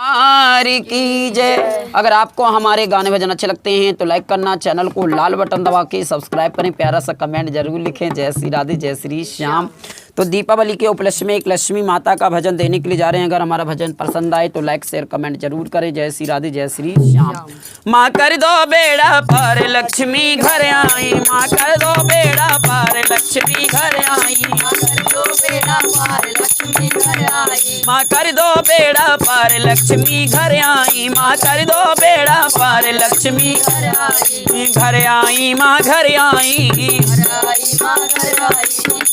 की जय। अगर आपको हमारे गाने भजन अच्छे लगते हैं तो लाइक करना, चैनल को लाल बटन दबा के सब्सक्राइब करें, प्यारा सा कमेंट जरूर लिखें। जय श्री राधे, जय श्री श्याम। तो दीपावली के उपलक्ष्य में एक लक्ष्मी माता का भजन देने के लिए जा रहे हैं। अगर हमारा भजन पसंद आए तो लाइक शेयर कमेंट जरूर करें। जय श्री राधे, जय श्री श्याम। माँ कर दो बेड़ा पार लक्ष्मी घर आई, माँ कर दो बेड़ा पार लक्ष्मी घर आई, माँ कर दो बेड़ा पार लक्ष्मी घर आई, माँ कर दो बेड़ा पार लक्ष्मी घर आई, माँ कर दो बेड़ा पार लक्ष्मी घर आई, घर आई माँ घर आई,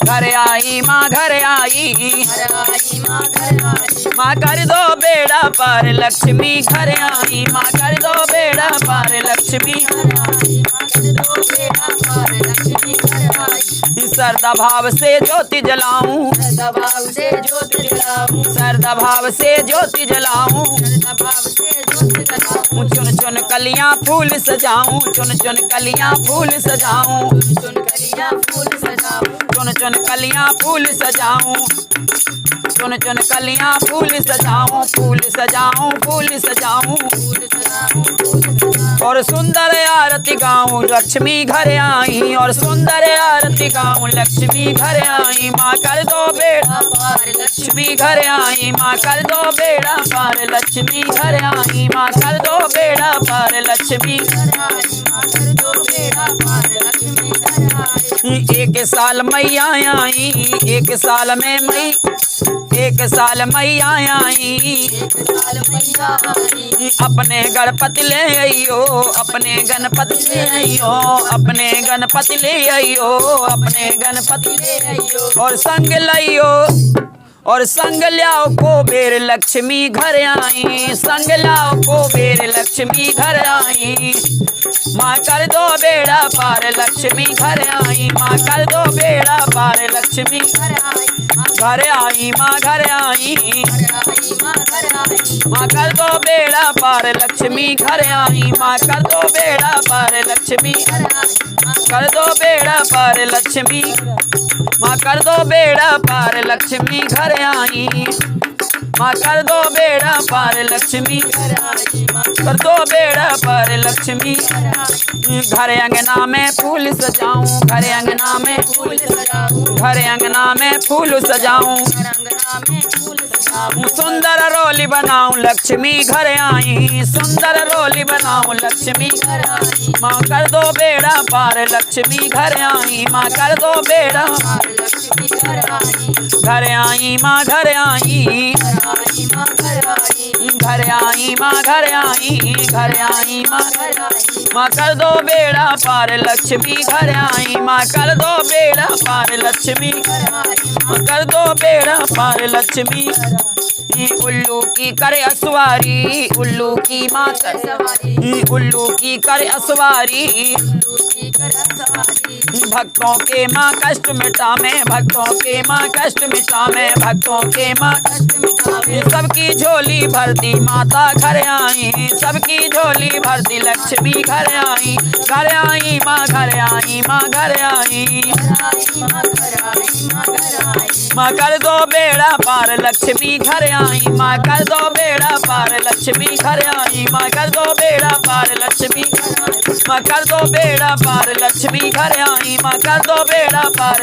घर आई माँ घर आई, माँ कर दो बेड़ा पार लक्ष्मी घर आई, माँ कर दो बेड़ा पार लक्ष्मी श्रद्धा भाव से ज्योति जलाऊं, श्रद्धा भाव से ज्योति जलाऊं, श्रद्धा भाव से ज्योति जलाऊं, चुन चुन कलियां फूल सजाऊं, चुन चुन कलियां फूल सजाऊं, चुन कलियां फूल सजाऊं, चुन चुन कलियां फूल सजाऊं, चुन चुन कलियां फूल सजाऊं, फूल सजाऊं, फूल सजाऊं, और सुंदर आरती गाऊं लक्ष्मी घर आई, और सुंदर आरती गाऊं लक्ष्मी घर आई, माँ कर दो बेड़ा पार लक्ष्मी घर आई, माँ कर दो बेड़ा पार लक्ष्मी घर आई, माँ कर दो बेड़ा पार लक्ष्मी घर आई, माँ कर दो बेड़ा पार लक्ष्मी घर आई। एक साल मैया आई, एक साल में मई, एक साल मैया आई, अपने गणपति ले आइयो, अपने गणपति ले आइयो, अपने गणपति ले आइयो, अपने गणपति ले आइयो, और संग लाइयो, और संग लाओ को बेर लक्ष्मी घर आई, संग लाओ को बेर लक्ष्मी घर आई, माँ कर दो बेड़ा पार लक्ष्मी घर आई, माँ कर दो बेड़ा पार लक्ष्मी घर आई, घर आई माँ घर आई, माँ कर दो बेड़ा पार लक्ष्मी घर आई, माँ कर दो बेड़ा पार लक्ष्मी कर दो बेड़ा पार लक्ष्मी, माँ कर दो बेड़ा पार लक्ष्मी घर आई, माँ कर दो बेड़ा पार लक्ष्मी कर दो बेड़ा पार लक्ष्मी। घर अंगना में फूल सजाऊं, घर अंगना में फूल सजाऊं, घर अंगना में फूल सजाऊं, सुंदर रोली बनाऊं लक्ष्मी घर आई, सुंदर रोली बनाऊं लक्ष्मी घर आई, माँ कर दो बेड़ा पार लक्ष्मी घर आई, माँ कर दो बेड़ा पार लक्ष्मी घर आई, घर आई माँ घर आई, घर आई माँ घर आई, घर आई माँ घर आई, माँ कर दो बेड़ा पार लक्ष्मी घर आई, माँ कर दो बेड़ा पार लक्ष्मी माँ कर दो बेड़ा पार लक्ष्मी। उल्लू की करे असवारी, उल्लू की माँ कर सवारी, उल्लू की करे असवारी, भक्तों के माँ कष्ट मिटावे, भक्तों के माँ कष्ट मिटावे, भक्तों के माँ कष्ट मिटावे, सबकी झोली भरती माता घर आई, सबकी झोली भरती लक्ष्मी घर आई, घर आई माँ घर आई, माँ घर आई, माँ कर दो बेड़ा पार लक्ष्मी घर आई, माँ कर दो बेड़ा पार लक्ष्मी घर आई, माँ कर दो बेड़ा पार लक्ष्मी, माँ कर दो बेड़ा पार लक्ष्मी घर आई, माँ कर दो बेड़ा पार।